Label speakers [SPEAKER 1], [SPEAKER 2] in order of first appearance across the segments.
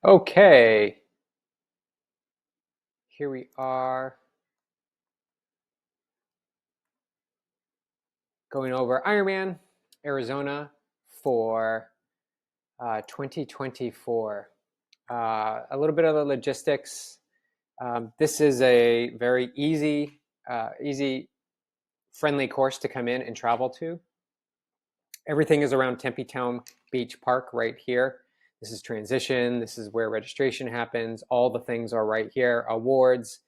[SPEAKER 1] Okay, here we are going over Ironman Arizona for 2024. A little bit of the logistics. This is a very easy, friendly course to come in and travel to. Everything is around Tempe Town Beach Park right here. This is transition. This is where registration happens. All the things are right here. Awards,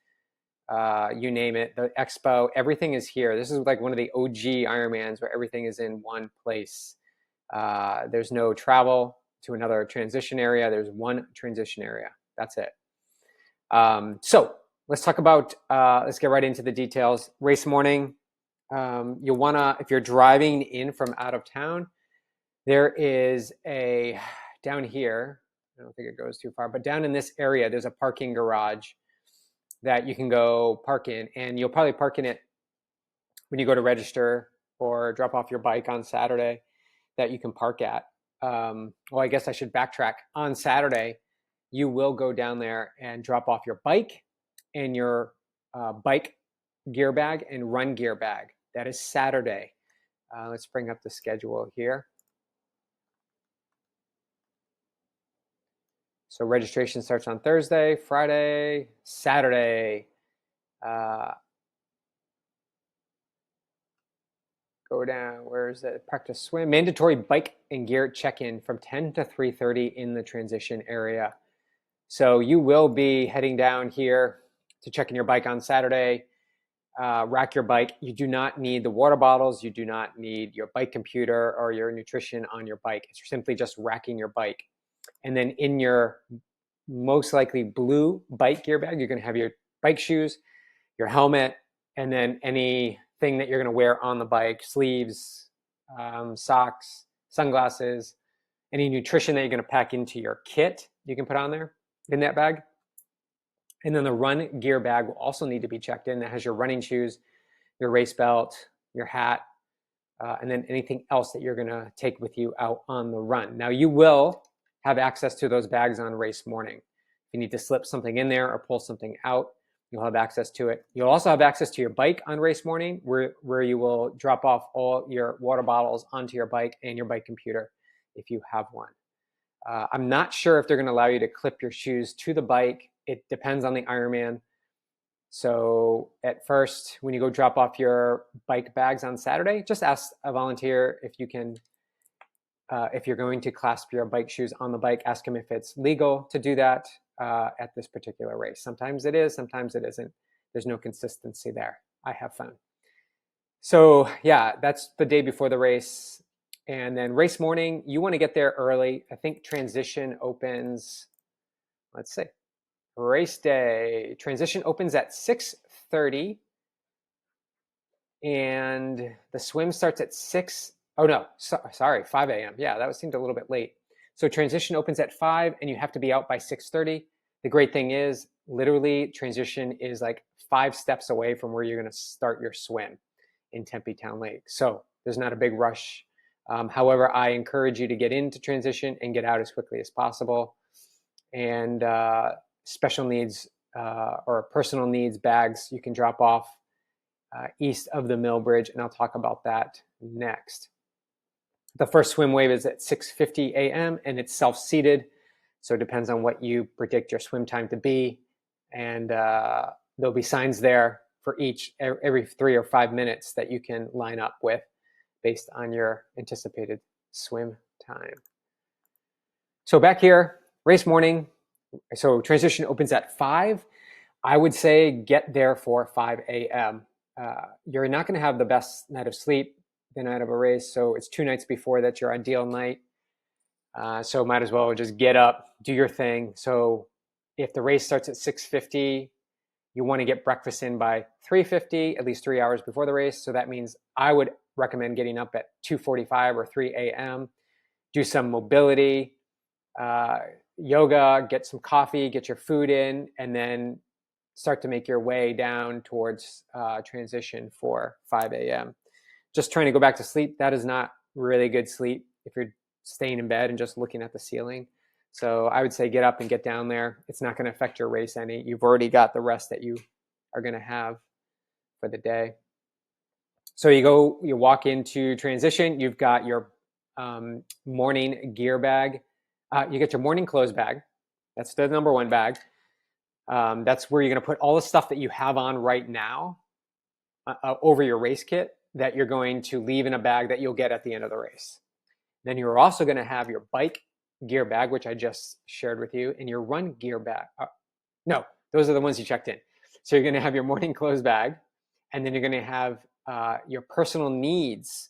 [SPEAKER 1] you name it, the expo, everything is here. This is like one of the OG Ironmans where everything is in one place. There's no travel to another transition area. There's one transition area. That's it. So let's talk about, let's get right into the details. Race morning, you'll wanna, if you're driving in from out of town, there is down here, I don't think it goes too far, but down in this area, there's a parking garage that you can go park in, and you'll probably park in it when you go to register or drop off your bike on Saturday that you can park at. Well, I guess I should backtrack. On Saturday, you will go down there and drop off your bike and your bike gear bag and run gear bag. That is Saturday. Let's bring up the schedule here. So registration starts on Thursday, Friday, Saturday. Go down, where is it? Practice swim. Mandatory bike and gear check-in from 10 to 3:30 in the transition area. So you will be heading down here to check in your bike on Saturday, rack your bike. You do not need the water bottles. You do not need your bike computer or your nutrition on your bike. It's simply just racking your bike. And then in your most likely blue bike gear bag, you're going to have your bike shoes, your helmet, and then anything that you're going to wear on the bike, sleeves, socks, sunglasses, any nutrition that you're going to pack into your kit, you can put on there in that bag. And then the run gear bag will also need to be checked in. That has your running shoes, your race belt, your hat, and then anything else that you're going to take with you out on the run. Now, you will have access to those bags on race morning. If you need to slip something in there or pull something out, you'll have access to it. You'll also have access to your bike on race morning, where you will drop off all your water bottles onto your bike and your bike computer if you have one. I'm not sure if they're going to allow you to clip your shoes to the bike. It depends on the Ironman. So at first, when you go drop off your bike bags on Saturday, just ask a volunteer if you can, if you're going to clasp your bike shoes on the bike, ask them if it's legal to do that at this particular race. Sometimes it is, sometimes it isn't. There's no consistency there, I have found. So yeah, that's the day before the race. And then race morning, you want to get there early. I think transition opens, let's see, race day. Transition opens at 6:30 and the swim starts at 6. Oh no, sorry, 5 a.m. Yeah, that seemed a little bit late. So transition opens at 5 and you have to be out by 6:30. The great thing is, literally, transition is like 5 steps away from where you're going to start your swim in Tempe Town Lake. So there's not a big rush. However, I encourage you to get into transition and get out as quickly as possible. And special needs or personal needs bags you can drop off east of the Mill Bridge, and I'll talk about that next. The first swim wave is at 6:50 a.m. and it's self-seated, so it depends on what you predict your swim time to be, and there'll be signs there for every 3 or 5 minutes that you can line up with based on your anticipated swim time. So back here, race morning. So transition opens at 5. I would say get there for 5 a.m. You're not going to have the best night of sleep the night of a race, so it's 2 nights before that's your ideal night. So might as well just get up, do your thing. So if the race starts at 6:50, you want to get breakfast in by 3:50, at least 3 hours before the race. So that means I would recommend getting up at 2:45 or 3 a.m. Do some mobility, yoga, get some coffee, get your food in, and then start to make your way down towards transition for 5 a.m. Just trying to go back to sleep, that is not really good sleep if you're staying in bed and just looking at the ceiling. So I would say get up and get down there. It's not going to affect your race any. You've already got the rest that you are going to have for the day. So you walk into transition. You've got your morning gear bag. You get your morning clothes bag. That's the number one bag. That's where you're going to put all the stuff that you have on right now over your race kit that you're going to leave in a bag that you'll get at the end of the race. Then you're also going to have your bike gear bag, which I just shared with you, and your run gear bag. No, those are the ones you checked in. So you're going to have your morning clothes bag, and then you're going to have your personal needs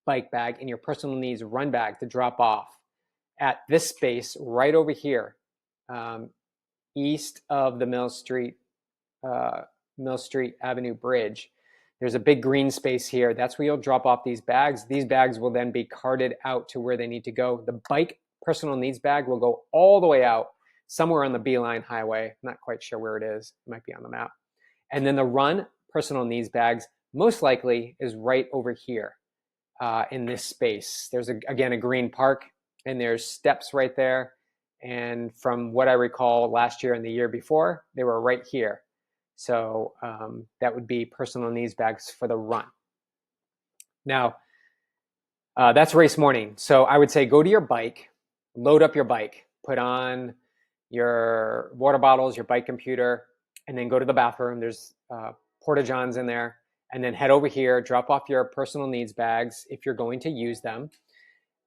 [SPEAKER 1] bike bag and your personal needs run bag to drop off at this space right over here, east of the Mill Street Avenue Bridge. There's a big green space here. That's where you'll drop off these bags. These bags will then be carted out to where they need to go. The bike personal needs bag will go all the way out somewhere on the Beeline Highway. I'm not quite sure where it is. It might be on the map. And then the run personal needs bags most likely is right over here in this space. There's, again, a green park, and there's steps right there. And from what I recall last year and the year before, they were right here. So that would be personal needs bags for the run. Now, that's race morning. So I would say go to your bike, load up your bike, put on your water bottles, your bike computer, and then go to the bathroom. There's porta-johns in there. And then head over here, drop off your personal needs bags if you're going to use them.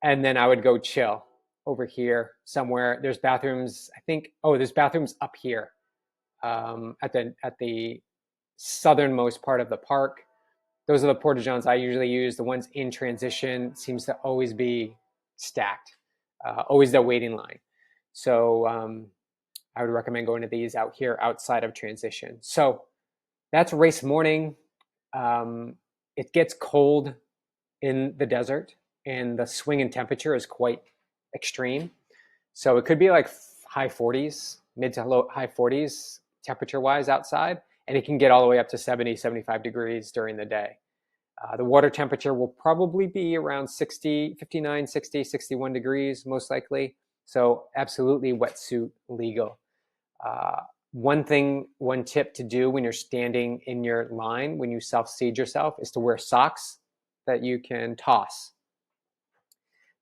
[SPEAKER 1] And then I would go chill over here somewhere. There's bathrooms, I think, there's bathrooms up here. At the southernmost part of the park. Those are the porta-johns I usually use. The ones in transition seems to always be stacked, always the waiting line. So I would recommend going to these out here outside of transition. So that's race morning. It gets cold in the desert, and the swing in temperature is quite extreme. So it could be like high 40s, mid to high 40s temperature wise outside, and it can get all the way up to 70, 75 degrees during the day. The water temperature will probably be around 59, 60, 61 degrees, most likely. So absolutely wetsuit legal. One tip to do when you're standing in your line, when you self-seed yourself, is to wear socks that you can toss.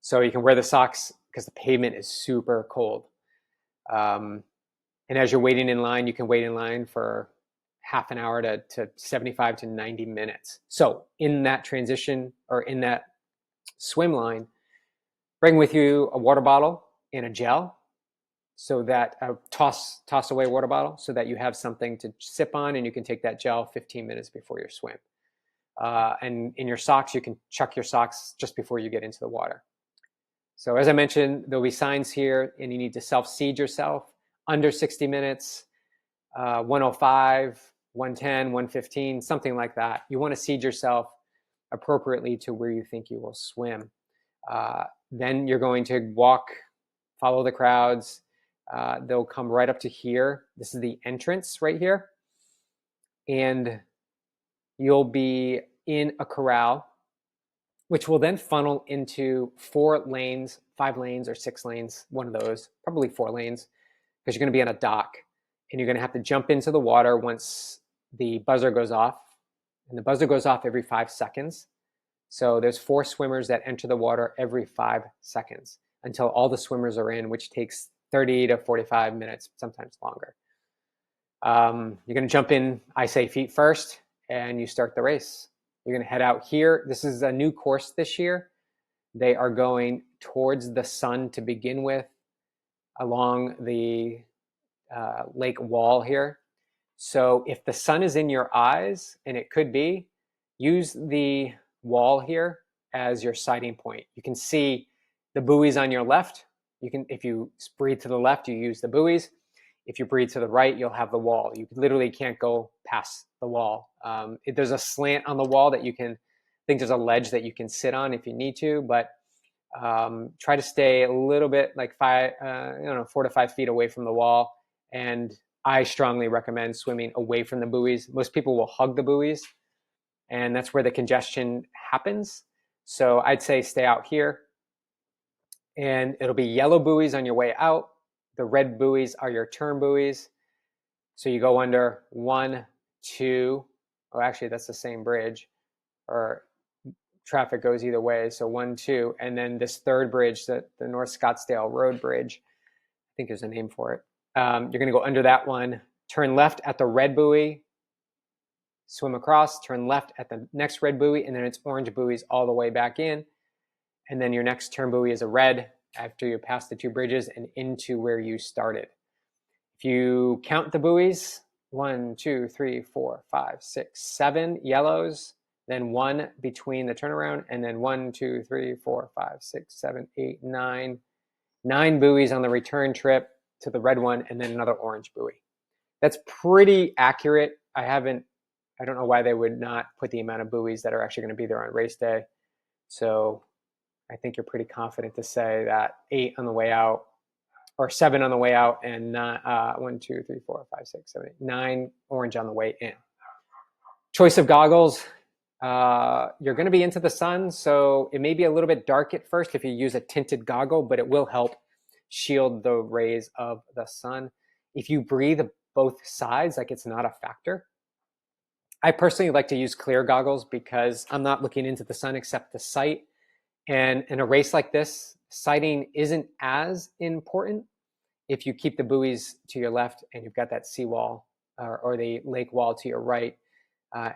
[SPEAKER 1] So you can wear the socks because the pavement is super cold. And as you're waiting in line, you can wait in line for half an hour to 75 to 90 minutes. So in that transition or in that swim line, bring with you a water bottle and a gel, so that a toss away water bottle, so that you have something to sip on, and you can take that gel 15 minutes before your swim. And in your socks, you can chuck your socks just before you get into the water. So as I mentioned, there'll be signs here, and you need to self-seed yourself under 60 minutes, 105, 110, 115, something like that. You want to seed yourself appropriately to where you think you will swim. Then you're going to walk, follow the crowds. They'll come right up to here. This is the entrance right here. And you'll be in a corral, which will then funnel into 4 lanes, 5 lanes, or 6 lanes, one of those, probably 4 lanes, because you're going to be on a dock, and you're going to have to jump into the water once the buzzer goes off. And the buzzer goes off every 5 seconds. So there's 4 swimmers that enter the water every 5 seconds until all the swimmers are in, which takes 30 to 45 minutes, sometimes longer. You're going to jump in, I say, feet first, and you start the race. You're going to head out here. This is a new course this year. They are going towards the sun to begin with, along the lake wall here. So if the sun is in your eyes, and it could be, use the wall here as your sighting point. You can see the buoys on your left. If you breathe to the left, you use the buoys. If you breathe to the right, you'll have the wall. You literally can't go past the wall. There's a slant on the wall that you can, I think there's a ledge that you can sit on if you need to, but try to stay a little bit like 4 to 5 feet away from the wall. And I strongly recommend swimming away from the buoys. Most people will hug the buoys, and that's where the congestion happens. So I'd say stay out here. And it'll be yellow buoys on your way out. The red buoys are your turn buoys. So you go under 1, 2. Oh, actually, that's the same bridge, or traffic goes either way. So 1, 2, and then this third bridge, the North Scottsdale Road Bridge, I think there's a name for it. You're going to go under that one, turn left at the red buoy, swim across, turn left at the next red buoy, and then it's orange buoys all the way back in. And then your next turn buoy is a red after you pass the 2 bridges and into where you started. If you count the buoys, 1, 2, 3, 4, 5, 6, 7 yellows, then 1 between the turnaround, and then 1, 2, 3, 4, 5, 6, 7, 8, 9. 9 buoys on the return trip to the red one, and then another orange buoy. That's pretty accurate. I don't know why they would not put the amount of buoys that are actually going to be there on race day. So I think you're pretty confident to say that 8 on the way out, or 7 on the way out, and 1, 2, 3, 4, 5, 6, 7, 8, 9 orange on the way in. Choice of goggles. You're going to be into the sun, so it may be a little bit dark at first if you use a tinted goggle, but it will help shield the rays of the sun. If you breathe both sides, like, it's not a factor. I personally like to use clear goggles because I'm not looking into the sun except the sight. And in a race like this, sighting isn't as important if you keep the buoys to your left and you've got that seawall or the lake wall to your right,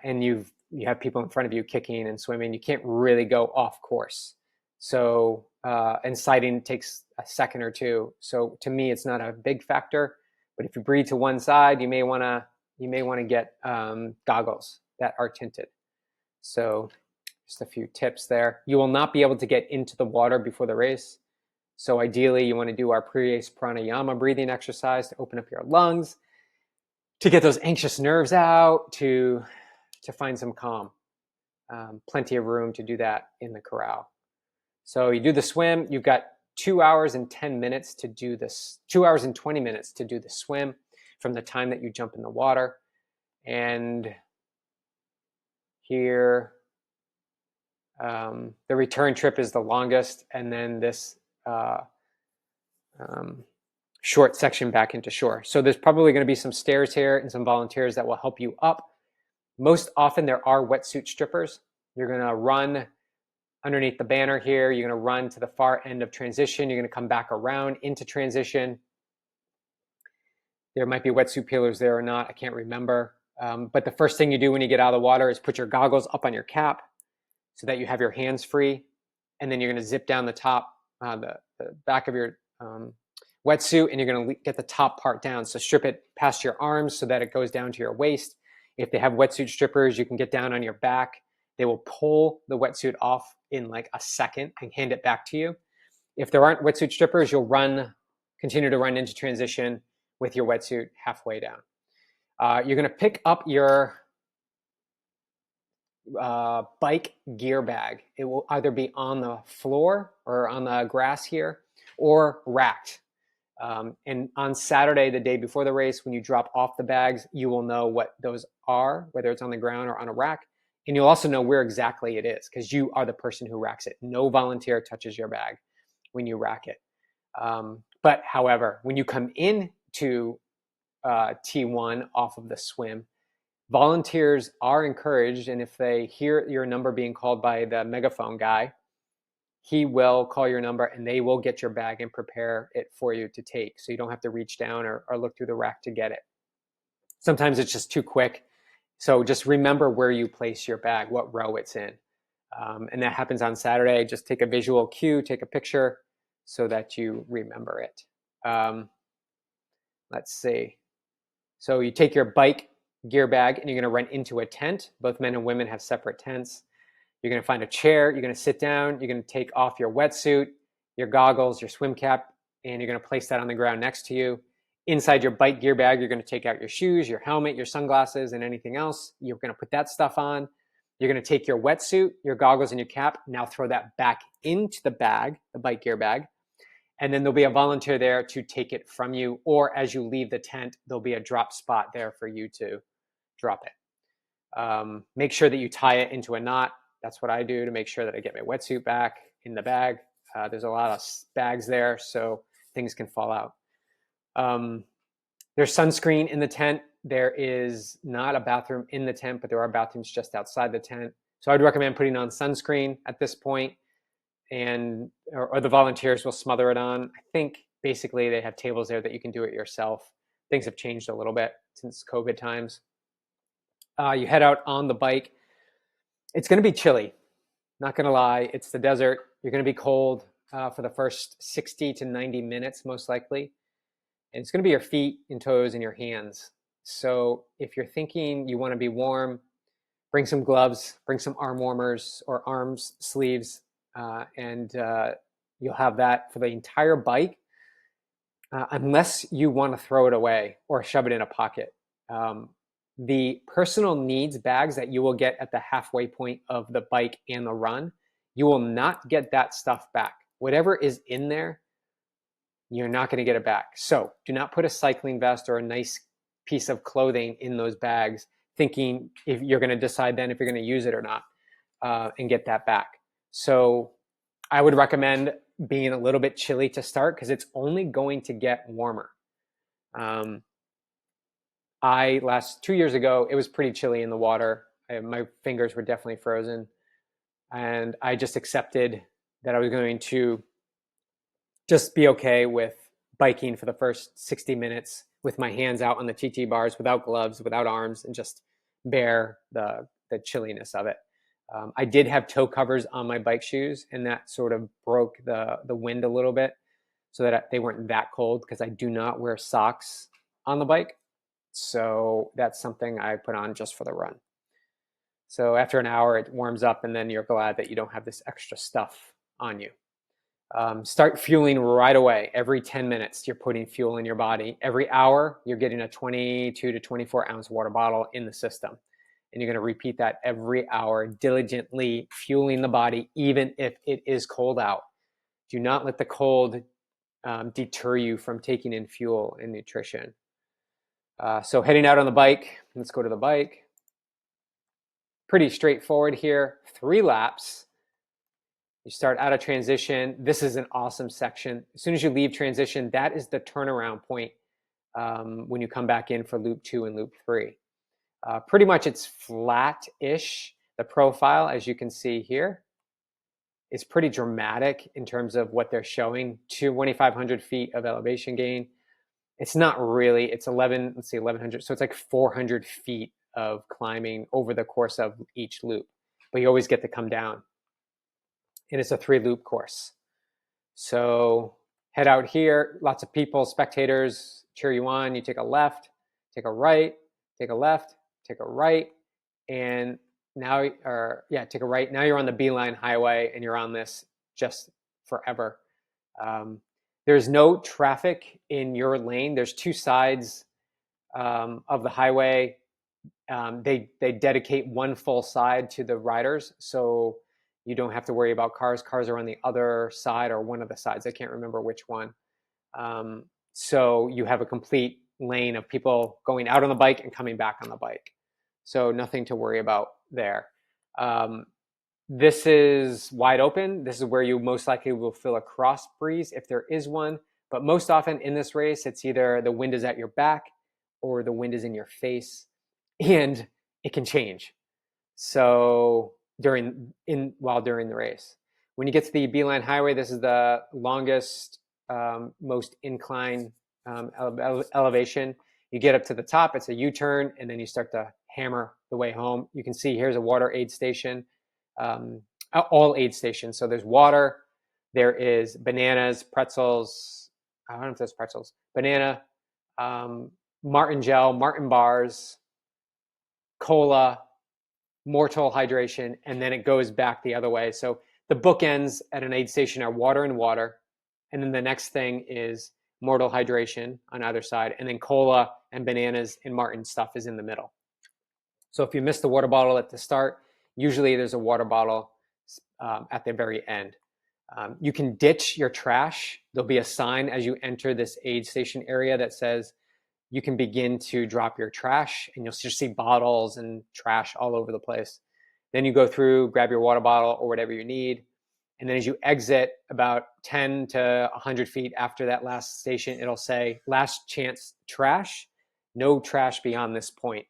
[SPEAKER 1] and you have people in front of you kicking and swimming. You can't really go off course. So, and sighting takes a second or two. So to me, it's not a big factor. But if you breathe to one side, you may want to get goggles that are tinted. So just a few tips there. You will not be able to get into the water before the race. So ideally, you want to do our pre-race pranayama breathing exercise to open up your lungs, to get those anxious nerves out, to find some calm. Plenty of room to do that in the corral. So you do the swim. You've got 2 hours and 10 minutes to do this. 2 hours and 20 minutes to do the swim from the time that you jump in the water. And here, the return trip is the longest, and then this short section back into shore. So there's probably going to be some stairs here and some volunteers that will help you up. Most often there are wetsuit strippers. You're going to run underneath the banner here. You're going to run to the far end of transition. You're going to come back around into transition. There might be wetsuit peelers there or not. I can't remember. But the first thing you do when you get out of the water is put your goggles up on your cap so that you have your hands free. And then you're going to zip down the top, the back of your wetsuit, and you're going to get the top part down. So strip it past your arms so that it goes down to your waist. If they have wetsuit strippers, you can get down on your back. They will pull the wetsuit off in like a second and hand it back to you. If there aren't wetsuit strippers, you'll continue to run into transition with your wetsuit halfway down. You're going to pick up your bike gear bag. It will either be on the floor or on the grass here, or racked. And on Saturday, the day before the race, when you drop off the bags, you will know what those are, whether it's on the ground or on a rack. And you'll also know where exactly it is because you are the person who racks it. No volunteer touches your bag when you rack it. But however, when you come in to T1 off of the swim, volunteers are encouraged, and if they hear your number being called by the megaphone guy, he will call your number and they will get your bag and prepare it for you to take. So you don't have to reach down or look through the rack to get it. Sometimes it's just too quick. So just remember where you place your bag, what row it's in. And that happens on Saturday. Just take a visual cue, take a picture so that you remember it. Let's see. So you take your bike gear bag and you're going to run into a tent. Both men and women have separate tents. You're going to find a chair. You're going to sit down. You're going to take off your wetsuit, your goggles, your swim cap, and you're going to place that on the ground next to you. Inside your bike gear bag, you're going to take out your shoes, your helmet, your sunglasses, and anything else. You're going to put that stuff on. You're going to take your wetsuit, your goggles, and your cap. Now throw that back into the bag, the bike gear bag. And then there'll be a volunteer there to take it from you. Or as you leave the tent, there'll be a drop spot there for you to drop it. Make sure that you tie it into a knot. That's what I do to make sure that I get my wetsuit back in the bag. There's a lot of bags there, so things can fall out. There's sunscreen in the tent. There is not a bathroom in the tent, but there are bathrooms just outside the tent. So I'd recommend putting on sunscreen at this point, and or the volunteers will smother it on. I think basically they have tables there that you can do it yourself. Things have changed a little bit since COVID times. You head out on the bike. It's going to be chilly. Not going to lie. It's the desert. You're going to be cold for the first 60 to 90 minutes, most likely. And it's going to be your feet and toes and your hands. So if you're thinking you want to be warm, bring some gloves, bring some arm warmers or arms sleeves, and you'll have that for the entire bike, unless you want to throw it away or shove it in a pocket. The personal needs bags that you will get at the halfway point of the bike and the run, you will not get that stuff back. Whatever is in there, you're not going to get it back. So do not put a cycling vest or a nice piece of clothing in those bags, thinking if you're going to decide then if you're going to use it or not, and get that back. So I would recommend being a little bit chilly to start, because it's only going to get warmer. Last 2 years ago, it was pretty chilly in the water. My fingers were definitely frozen. And I just accepted that I was going to just be okay with biking for the first 60 minutes with my hands out on the TT bars, without gloves, without arms, and just bear the chilliness of it. I did have toe covers on my bike shoes, and that sort of broke the wind a little bit so that they weren't that cold, because I do not wear socks on the bike. So that's something I put on just for the run. So after an hour, it warms up, and then you're glad that you don't have this extra stuff on you. Start fueling right away. Every 10 minutes, you're putting fuel in your body. Every hour, you're getting a 22 to 24 ounce water bottle in the system. And you're going to repeat that every hour, diligently fueling the body, even if it is cold out. Do not let the cold deter you from taking in fuel and nutrition. So heading out on the bike, let's go to the bike. Pretty straightforward here. 3 laps. You start out of transition. This is an awesome section. As soon as you leave transition, that is the turnaround point when you come back in for loop 2 and loop 3. Pretty much it's flat-ish. The profile, as you can see here, is pretty dramatic in terms of what they're showing. 2,500 feet of elevation gain. It's not really. It's 1,100. So it's like 400 feet of climbing over the course of each loop. But you always get to come down. And it's a 3-loop course. So head out here. Lots of people, spectators, cheer you on. You take a left, take a right, take a left, take a right, and now, take a right. Now you're on the Beeline Highway, and you're on this just forever. There's no traffic in your lane. There's 2 sides of the highway. They dedicate 1 full side to the riders, so you don't have to worry about cars. Cars are on the other side, or one of the sides. I can't remember which one. So you have a complete lane of people going out on the bike and coming back on the bike. So nothing to worry about there. This is wide open. This is where you most likely will feel a cross breeze if there is one. But most often in this race, it's either the wind is at your back or the wind is in your face, and it can change. So during the race, when you get to the Beeline Highway, this is the longest, most incline elevation. You get up to the top, it's a U-turn, and then you start to hammer the way home. You can see here's a water aid station, all aid stations. So there's water, there is bananas, pretzels. I don't know if there's pretzels, banana, Martin gel, Martin bars, cola, more total hydration, and then it goes back the other way. So the bookends at an aid station are water and water. And then the next thing is mortal hydration on either side. And then cola and bananas and Martin stuff is in the middle. So if you miss the water bottle at the start, usually there's a water bottle at the very end. You can ditch your trash. There'll be a sign as you enter this aid station area that says you can begin to drop your trash, and you'll just see bottles and trash all over the place. Then you go through, grab your water bottle or whatever you need, And then as you exit about 10 to 100 feet after that last station, it'll say last chance trash, no trash beyond this point.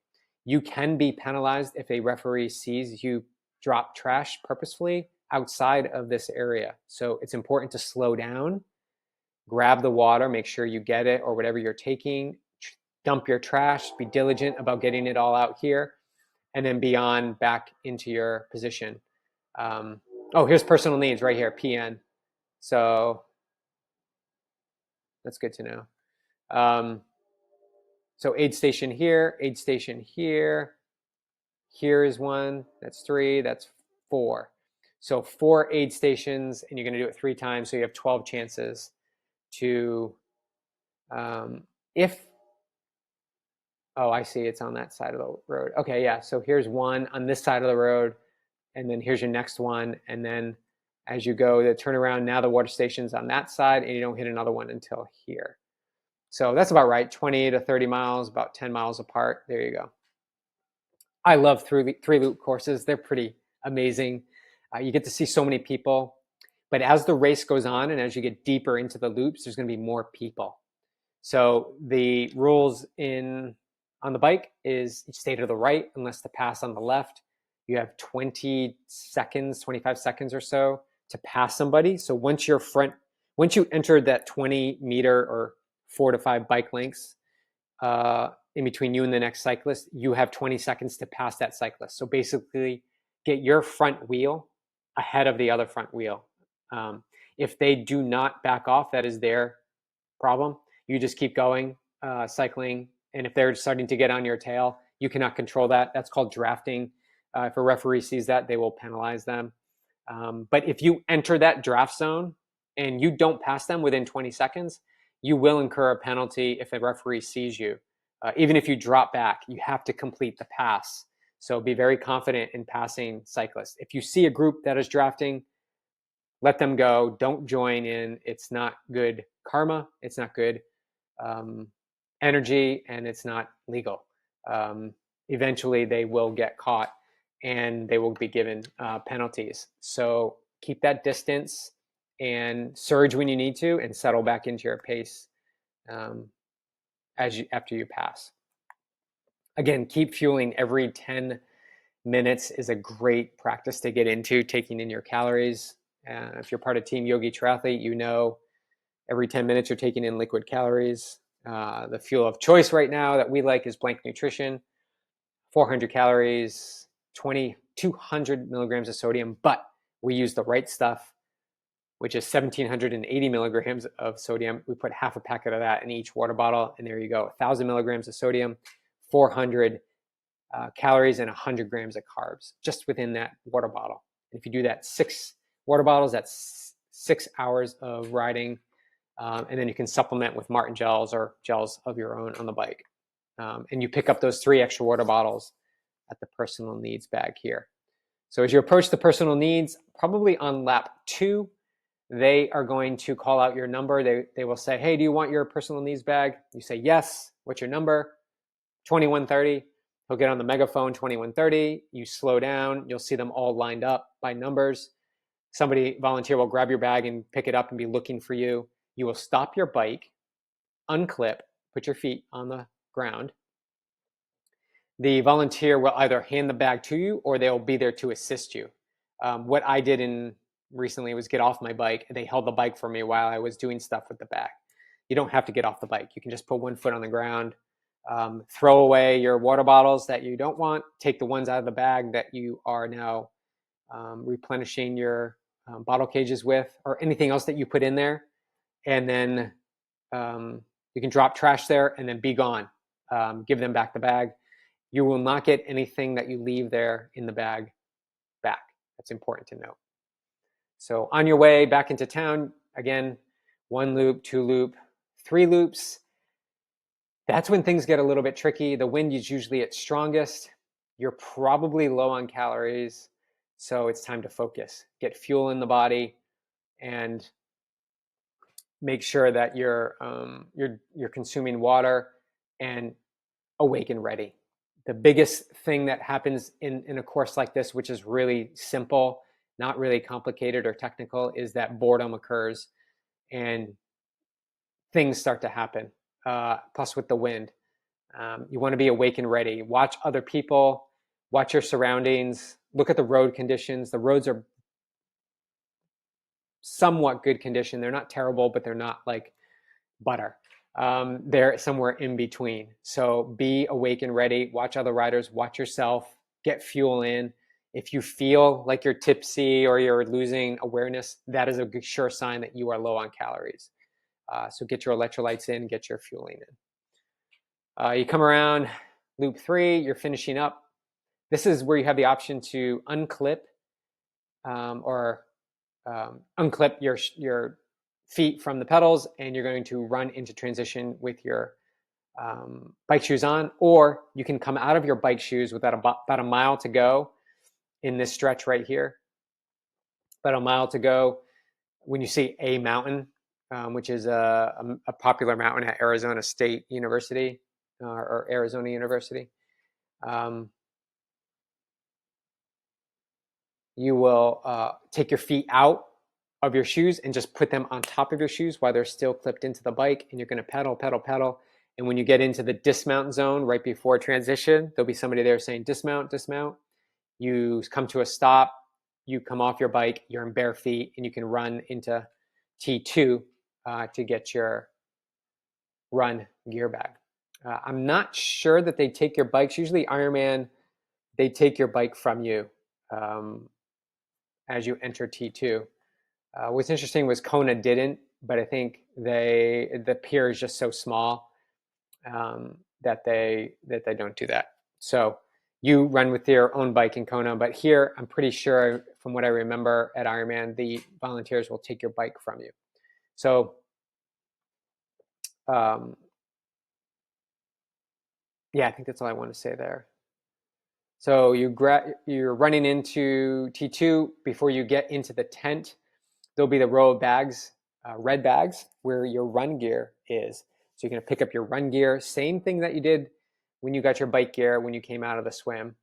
[SPEAKER 1] You can be penalized if a referee sees you drop trash purposefully outside of this area. So it's important to slow down, grab the water, make sure you get it or whatever you're taking, dump your trash, be diligent about getting it all out here, and then be on back into your position. Oh, here's personal needs right here, PN. So that's good to know. So aid station here, aid station here. Here is one, that's 3, that's 4. So 4 aid stations, and you're gonna do it 3 times, so you have 12 chances to, if, oh, I see, it's on that side of the road. Okay, yeah, so here's one on this side of the road, and then here's your next one, and then as you go to turn around, now the water station's on that side, and you don't hit another one until here. So that's about right, 20 to 30 miles, about 10 miles apart. There you go. I love three loop courses. They're pretty amazing. You get to see so many people. But as the race goes on and as you get deeper into the loops, there's going to be more people. So the rules on the bike is you stay to the right unless to pass on the left. You have 20 seconds, 25 seconds or so to pass somebody. So once you enter that 20-meter or 4 to 5 bike lengths, in between you and the next cyclist, you have 20 seconds to pass that cyclist. So basically, get your front wheel ahead of the other front wheel. If they do not back off, that is their problem. You just keep going, cycling. And if they're starting to get on your tail, you cannot control that. That's called drafting. If a referee sees that, they will penalize them. But if you enter that draft zone and you don't pass them within 20 seconds, you will incur a penalty if a referee sees you. Even if you drop back, you have to complete the pass. So be very confident in passing cyclists. If you see a group that is drafting, let them go. Don't join in. It's not good karma. It's not good energy, and it's not legal. Eventually, they will get caught and they will be given penalties. So keep that distance and surge when you need to, and settle back into your pace after you pass. Again, keep fueling every 10 minutes is a great practice to get into, taking in your calories. If you're part of Team Yogi Triathlete, you know every 10 minutes you're taking in liquid calories. The fuel of choice right now that we like is Blank Nutrition, 400 calories, 200 milligrams of sodium, but we use the right stuff, which is 1,780 milligrams of sodium. We put half a packet of that in each water bottle, and there you go, 1,000 milligrams of sodium, 400 calories, and 100 grams of carbs just within that water bottle. If you do that 6 water bottles, that's 6 hours of riding, and then you can supplement with Martin gels or gels of your own on the bike. And you pick up those 3 extra water bottles at the personal needs bag here. So as you approach the personal needs, probably on lap 2, they are going to call out your number. They will say, hey, do you want your personal needs bag? You say, yes. What's your number? 2130. He'll get on the megaphone, 2130. You slow down. You'll see them all lined up by numbers. Volunteer will grab your bag and pick it up and be looking for you. You will stop your bike, unclip, put your feet on the ground. The volunteer will either hand the bag to you or they'll be there to assist you. What I did recently was get off my bike. They held the bike for me while I was doing stuff with the bag. You don't have to get off the bike. You can just put one foot on the ground, throw away your water bottles that you don't want, take the ones out of the bag that you are now replenishing your bottle cages with, or anything else that you put in there. And then you can drop trash there and then be gone. Give them back the bag. You will not get anything that you leave there in the bag back. That's important to note. So on your way back into town, again, 1 loop, 2 loop, 3 loops. That's when things get a little bit tricky. The wind is usually its strongest. You're probably low on calories, so it's time to focus. Get fuel in the body and make sure that you're consuming water and awake and ready. The biggest thing that happens in a course like this, which is really simple, not really complicated or technical, is that boredom occurs and things start to happen. Plus with the wind, you want to be awake and ready. Watch other people, watch your surroundings, look at the road conditions. The roads are somewhat good condition. They're not terrible, but they're not like butter. They're somewhere in between. So be awake and ready. Watch other riders, watch yourself, get fuel in. If you feel like you're tipsy or you're losing awareness, that is a good, sure sign that you are low on calories. So get your electrolytes in, get your fueling in. You come around loop 3, you're finishing up. This is where you have the option to unclip or unclip your feet from the pedals, and you're going to run into transition with your bike shoes on, or you can come out of your bike shoes with about a mile to go in this stretch right here. About a mile to go when you see a mountain, which is a popular mountain at Arizona State University or Arizona University. You will take your feet out of your shoes and just put them on top of your shoes while they're still clipped into the bike, and you're going to pedal, pedal, pedal. And when you get into the dismount zone right before transition, there'll be somebody there saying dismount, dismount. You come to a stop, you come off your bike, you're in bare feet, and you can run into T2 to get your run gear bag. I'm not sure that they take your bikes. Usually Ironman, they take your bike from you as you enter T2. What's interesting was Kona didn't, but I think the pier is just so small that they don't do that. So you run with your own bike in Kona, but here I'm pretty sure, from what I remember at Ironman, the volunteers will take your bike from you. So yeah, I think that's all I want to say there. So you're running into T2 before you get into the tent. There'll be the row of bags, red bags, where your run gear is. So you're going to pick up your run gear, same thing that you did when you got your bike gear when you came out of the swim.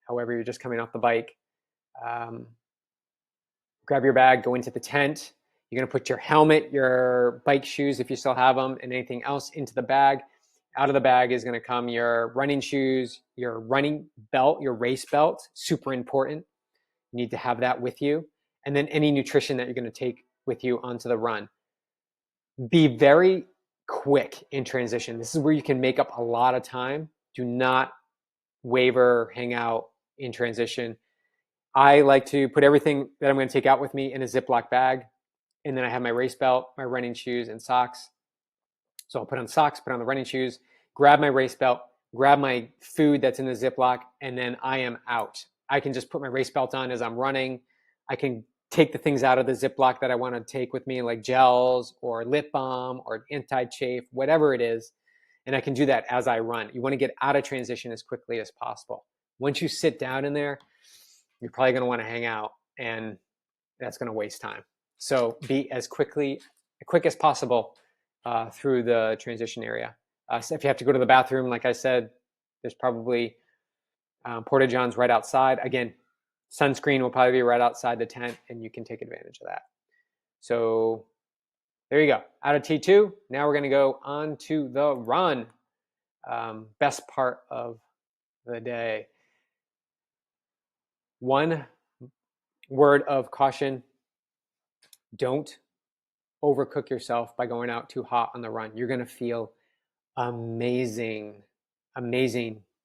[SPEAKER 1] However, you're just coming off the bike. Grab your bag, go into the tent. You're going to put your helmet, your bike shoes, if you still have them, and anything else into the bag. Out of the bag is going to come your running shoes, your running belt, your race belt, super important. You need to have that with you. And then any nutrition that you're going to take with you onto the run. Be very quick in transition. This is where you can make up a lot of time. Do not waver, hang out in transition. I like to put everything that I'm going to take out with me in a Ziploc bag. And then I have my race belt, my running shoes, and socks. So I'll put on socks, put on the running shoes, grab my race belt, grab my food that's in the Ziploc, and then I am out. I can just put my race belt on as I'm running. I can take the things out of the Ziploc that I want to take with me, like gels or lip balm or anti-chafe, whatever it is. And I can do that as I run. You want to get out of transition as quickly as possible. Once you sit down in there, you're probably going to want to hang out, and that's going to waste time. So be as quick as possible through the transition area. So if you have to go to the bathroom, like I said, there's probably porta johns right outside. Again, sunscreen will probably be right outside the tent, and you can take advantage of that. So there you go. Out of T2, now we're going to go on to the run. Best part of the day. One word of caution: don't overcook yourself by going out too hot on the run. You're going to feel amazing.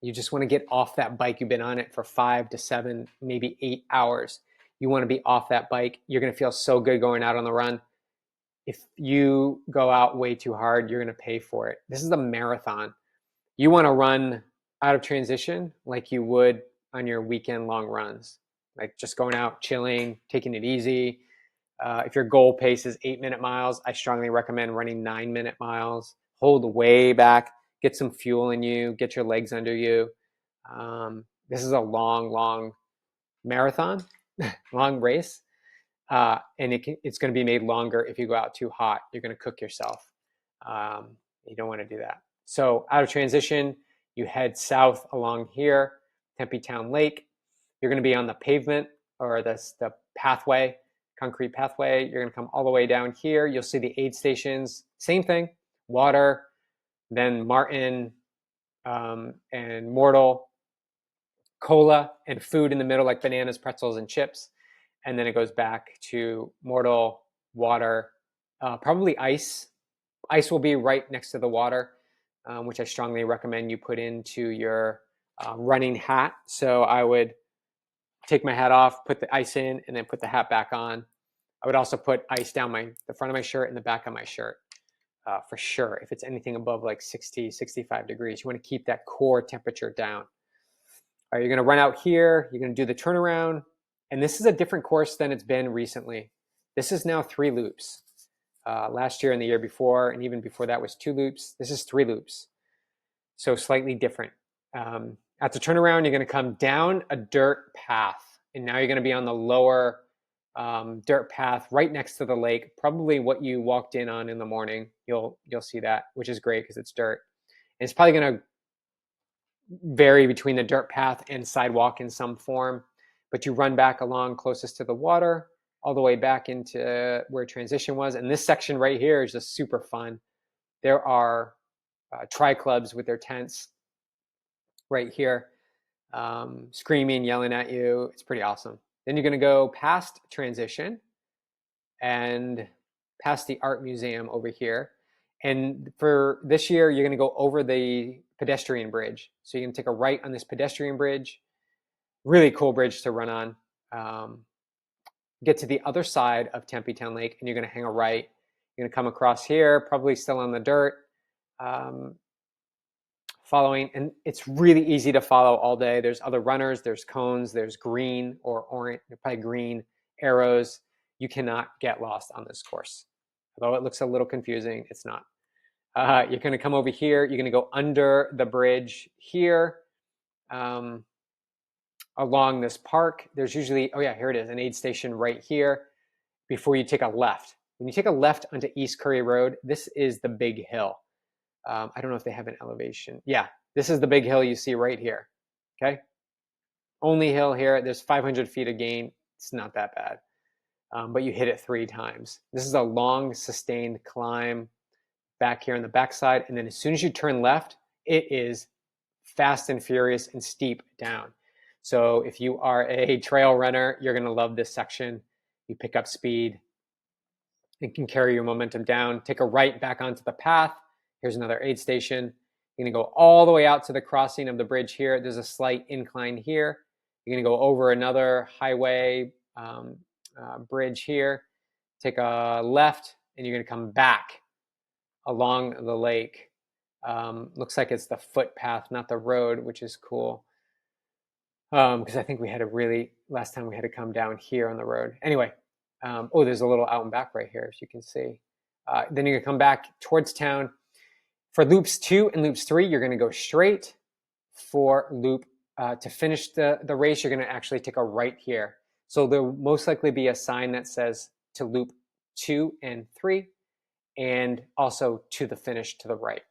[SPEAKER 1] You just want to get off that bike. You've been on it for 5 to 7, maybe 8 hours. You want to be off that bike. You're going to feel so good going out on the run. If you go out way too hard, you're going to pay for it. This is a marathon. You want to run out of transition like you would on your weekend long runs, like just going out, chilling, taking it easy. If your goal pace is 8-minute miles, I strongly recommend running 9-minute miles. Hold way back, get some fuel in you, get your legs under you. This is a long marathon, long race. And it's going to be made longer if you go out too hot. You're going to cook yourself. You don't want to do that. So out of transition, you head south along here, Tempe Town Lake. You're going to be on the pavement. or the pathway, concrete pathway. You're going to come all the way down here. You'll see the aid stations. Same thing, water, then Martin and Mortal, cola and food in the middle, like bananas, pretzels, and chips. And then it goes back to Mortal, water, probably ice. Ice will be right next to the water, which I strongly recommend you put into your running hat. So I would take my hat off, put the ice in, and then put the hat back on. I would also put ice down the front of my shirt and the back of my shirt for sure. If it's anything above like 60, 65 degrees, you want to keep that core temperature down. All right, you're going to run out here. You're going to do the turnaround. And this is a different course than it's been recently. This is now 3 loops. Last year and the year before, and even before that was 2 loops. This is 3 loops. So slightly different. At the turnaround, you're going to come down a dirt path. And now you're going to be on the lower dirt path right next to the lake. Probably what you walked in on in the morning. You'll see that, which is great because it's dirt. And it's probably going to vary between the dirt path and sidewalk in some form. But you run back along closest to the water, all the way back into where transition was. And this section right here is just super fun. There are tri-clubs with their tents right here, screaming, yelling at you. It's pretty awesome. Then you're going to go past transition and past the art museum over here. And for this year, you're going to go over the pedestrian bridge. So you're going to take a right on this pedestrian bridge. Really cool bridge to run on. Get to the other side of Tempe Town Lake, and you're going to hang a right. You're going to come across here, probably still on the dirt, following. And it's really easy to follow all day. There's other runners, there's cones, there's green or orange, probably green arrows. You cannot get lost on this course. Although it looks a little confusing, it's not. You're going to come over here. You're going to go under the bridge here. Along this park, there's usually, oh yeah, here it is, an aid station right here before you take a left. When you take a left onto East Curry Road, this is the big hill. I don't know if they have an elevation. Yeah, this is the big hill you see right here, okay? Only hill here. There's 500 feet of gain. It's not that bad, but you hit it 3 times. This is a long, sustained climb back here on the backside, and then as soon as you turn left, it is fast and furious and steep down. So if you are a trail runner, you're going to love this section. You pick up speed and can carry your momentum down. Take a right back onto the path. Here's another aid station. You're going to go all the way out to the crossing of the bridge here. There's a slight incline here. You're going to go over another highway bridge here. Take a left, and you're going to come back along the lake. Looks like it's the footpath, not the road, which is cool. Because I think we had last time we had to come down here on the road. Anyway, there's a little out and back right here, as you can see. Then you're gonna come back towards town. For loops 2 and loops 3, you're gonna go straight. For loop, to finish the race, you're gonna actually take a right here. So there'll most likely be a sign that says to loop 2 and 3, and also to the finish to the right.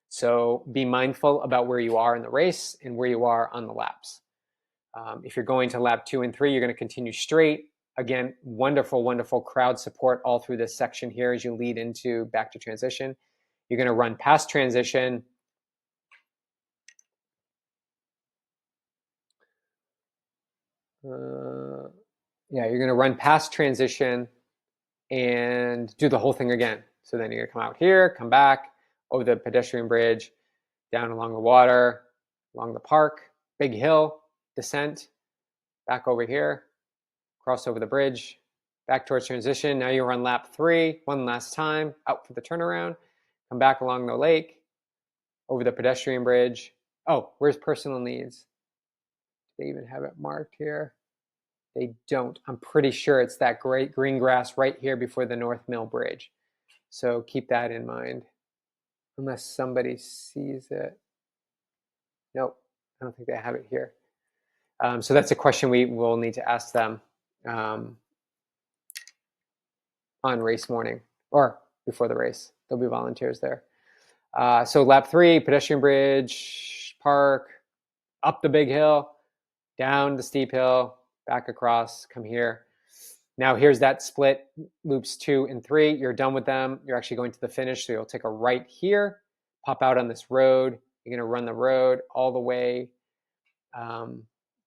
[SPEAKER 1] So be mindful about where you are in the race and where you are on the laps. If you're going to lap 2 and 3, you're going to continue straight. Again, wonderful, wonderful crowd support all through this section here as you lead into back to transition. You're going to run past transition. You're going to run past transition and do the whole thing again. So then you're going to come out here, come back over the pedestrian bridge, down along the water, along the park, big hill, descent, back over here, cross over the bridge, back towards transition. Now you run lap 3 one last time, out for the turnaround, come back along the lake, over the pedestrian bridge. Oh, where's personal needs? Do they even have it marked here? They don't. I'm pretty sure it's that great green grass right here before the North Mill Bridge. So keep that in mind, unless somebody sees it. Nope, I don't think they have it here. So that's a question we will need to ask them on race morning or before the race. There'll be volunteers there. So lap 3, pedestrian bridge, park, up the big hill, down the steep hill, back across, come here. Now here's that split, loops 2 and 3. You're done with them. You're actually going to the finish. So you'll take a right here, pop out on this road. You're going to run the road all the way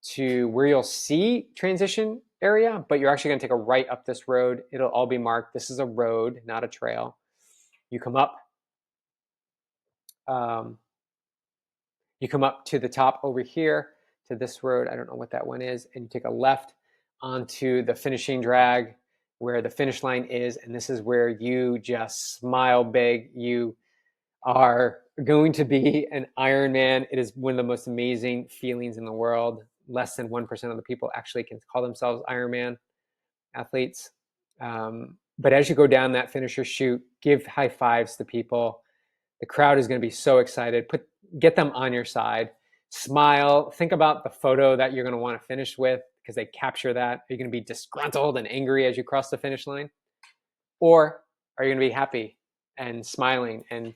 [SPEAKER 1] to where you'll see transition area, but you're actually going to take a right up this road. It'll all be marked. This is a road, not a trail. You come up. You come up to the top over here to this road. I don't know what that one is. And you take a left onto the finishing drag where the finish line is. And this is where you just smile big. You are going to be an Ironman. It is one of the most amazing feelings in the world. Less than 1% of the people actually can call themselves Ironman athletes. But as you go down that finisher chute, give high fives to people. The crowd is going to be so excited. Get them on your side. Smile. Think about the photo that you're going to want to finish with because they capture that. Are you going to be disgruntled and angry as you cross the finish line? Or are you going to be happy and smiling and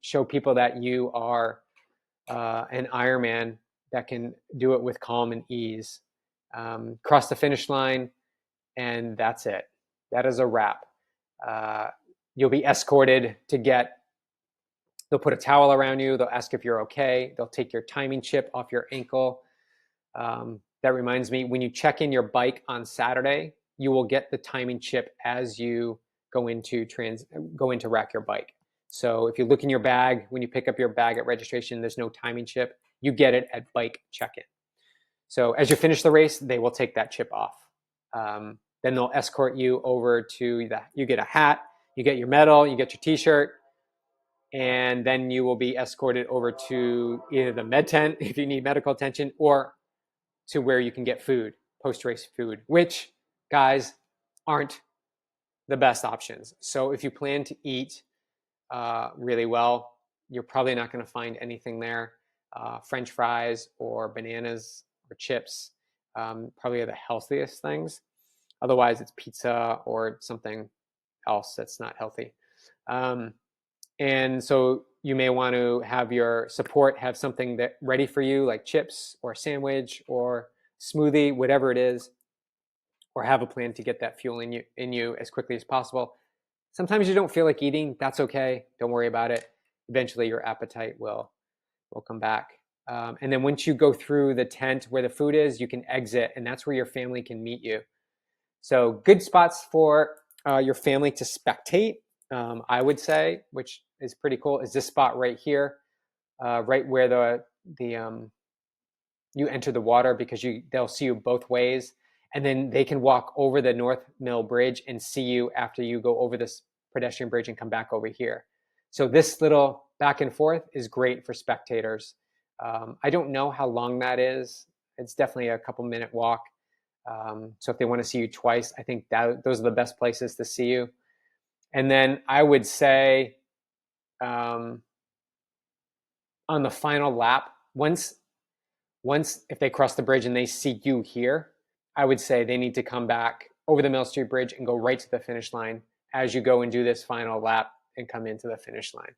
[SPEAKER 1] show people that you are an Ironman that can do it with calm and ease? Cross the finish line, and that's it. That is a wrap. You'll be escorted to get. They'll put a towel around you. They'll ask if you're okay. They'll take your timing chip off your ankle. That reminds me, when you check in your bike on Saturday, you will get the timing chip as you go into rack your bike. So if you look in your bag, when you pick up your bag at registration, there's no timing chip. You get it at bike check-in. So as you finish the race, they will take that chip off. Then they'll escort you over to you get a hat, you get your medal, you get your t-shirt, and then you will be escorted over to either the med tent if you need medical attention or to where you can get food, post-race food, which, guys, aren't the best options. So if you plan to eat really well, you're probably not going to find anything there. French fries or bananas or chips probably are the healthiest things. Otherwise, it's pizza or something else that's not healthy. And so you may want to have your support have something that ready for you, like chips or a sandwich or smoothie, whatever it is, or have a plan to get that fuel in you as quickly as possible. Sometimes you don't feel like eating. That's okay. Don't worry about it. Eventually, your appetite will come back. And then once you go through the tent where the food is, you can exit, and that's where your family can meet you. So good spots for your family to spectate, I would say, which is pretty cool, is this spot right here, right where you enter the water, because they'll see you both ways, and then they can walk over the North Mill Bridge and see you after you go over this pedestrian bridge and come back over here. So this little back and forth is great for spectators. I don't know how long that is. It's definitely a couple minute walk. So if they want to see you twice, I think those are the best places to see you. And then I would say on the final lap, once if they cross the bridge and they see you here, I would say they need to come back over the Mill Street Bridge and go right to the finish line as you go and do this final lap and come into the finish line.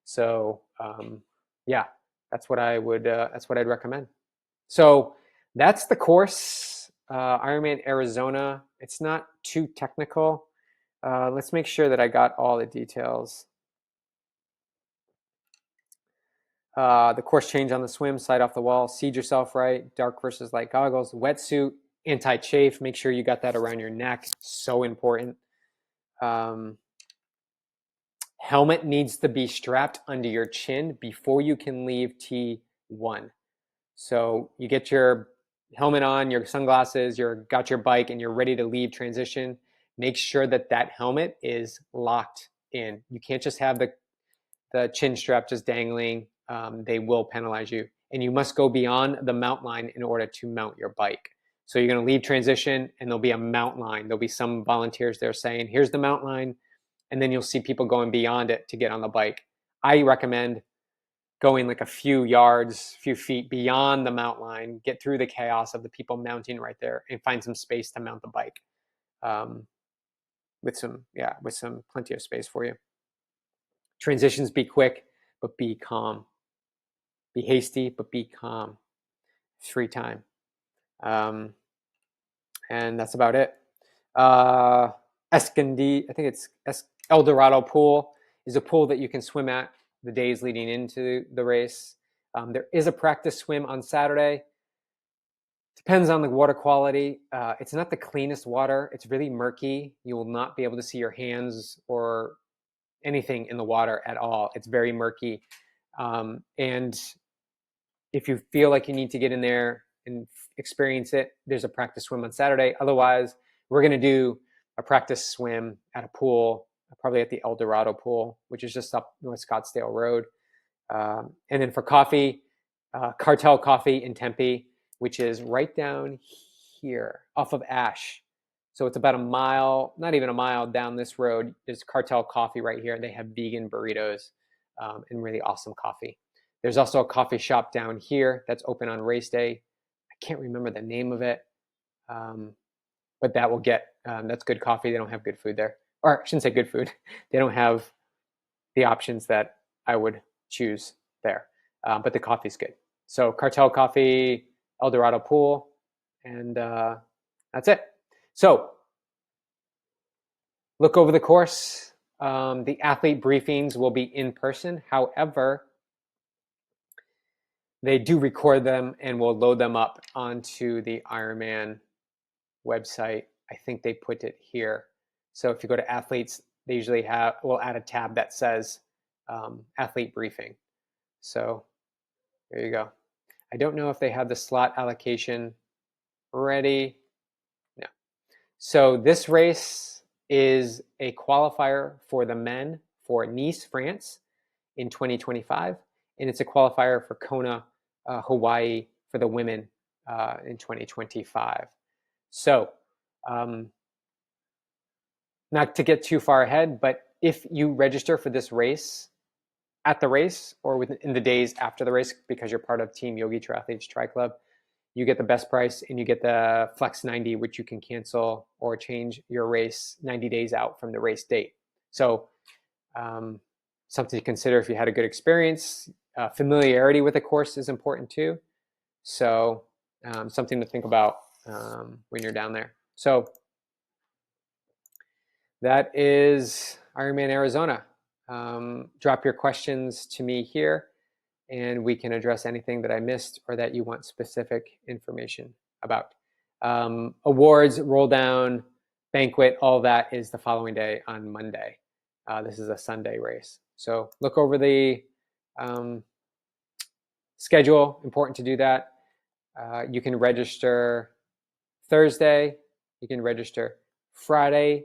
[SPEAKER 1] So yeah, that's what I'd recommend. So that's the course, Ironman Arizona. It's not too technical. Let's make sure that I got all the details. The course change on the swim, side off the wall, seed yourself right, dark versus light goggles, wetsuit, anti-chafe. Make sure you got that around your neck. So important. Helmet needs to be strapped under your chin before you can leave T1. So you get your helmet on, your sunglasses, got your bike, and you're ready to leave transition. Make sure that helmet is locked in. You can't just have the chin strap just dangling. They will penalize you. And you must go beyond the mount line in order to mount your bike. So you're going to leave transition and there'll be a mount line. There'll be some volunteers there saying, here's the mount line. And then you'll see people going beyond it to get on the bike. I recommend going like a few feet beyond the mount line, get through the chaos of the people mounting right there and find some space to mount the bike with some plenty of space for you. Transitions, be quick, but be calm. Be hasty, but be calm. It's free time. And that's about it. Escondida, I think it's El Dorado pool is a pool that you can swim at the days leading into the race. There is a practice swim on Saturday. Depends on the water quality. It's not the cleanest water. It's really murky. You will not be able to see your hands or anything in the water at all. It's very murky. And if you feel like you need to get in there and experience it, there's a practice swim on Saturday. Otherwise, we're going to do a practice swim at a pool, probably at the El Dorado pool, which is just up North Scottsdale Road. And then for coffee, Cartel Coffee in Tempe, which is right down here off of Ash. So it's about a mile, not even a mile down this road. There's Cartel Coffee right here. They have vegan burritos and really awesome coffee. There's also a coffee shop down here that's open on race day. I can't remember the name of it, but that will get, that's good coffee. They don't have good food there. Or I shouldn't say good food. They don't have the options that I would choose there, but the coffee's good. So Cartel Coffee, El Dorado Pool, and that's it. So look over the course. The athlete briefings will be in person. However, they do record them and we'll load them up onto the Ironman website. I think they put it here. So if you go to athletes, they usually we'll add a tab that says athlete briefing. So there you go. I don't know if they have the slot allocation ready. No. So this race is a qualifier for the men for Nice, France in 2025. And it's a qualifier for Kona, Hawaii for the women in 2025. So not to get too far ahead, but if you register for this race at the race or within the days after the race, because you're part of Team Yogi Triathletes Tri Club, you get the best price and you get the Flex 90, which you can cancel or change your race 90 days out from the race date. So something to consider if you had a good experience. Familiarity with the course is important too. So something to think about when you're down there. So that is Ironman Arizona. Drop your questions to me here and we can address anything that I missed or that you want specific information about. Awards, roll down, banquet, all that is the following day on Monday. This is a Sunday race. So look over the schedule, important to do that. You can register Thursday, you can register Friday,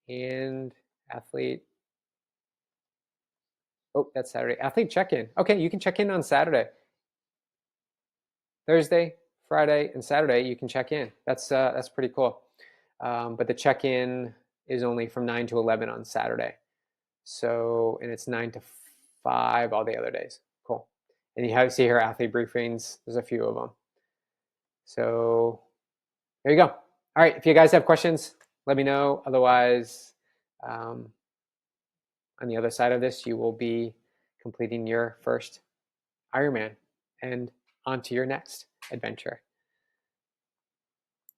[SPEAKER 1] and athlete. Oh, that's Saturday. Athlete check-in. Okay, you can check in on Saturday. Thursday, Friday, and Saturday, you can check in. That's pretty cool. But the check-in is only from 9 to 11 on Saturday. So, and it's 9 to 5 all the other days. Cool. And you see here athlete briefings. There's a few of them. So there you go. All right. If you guys have questions, let me know. Otherwise, on the other side of this, you will be completing your first Ironman and on to your next adventure.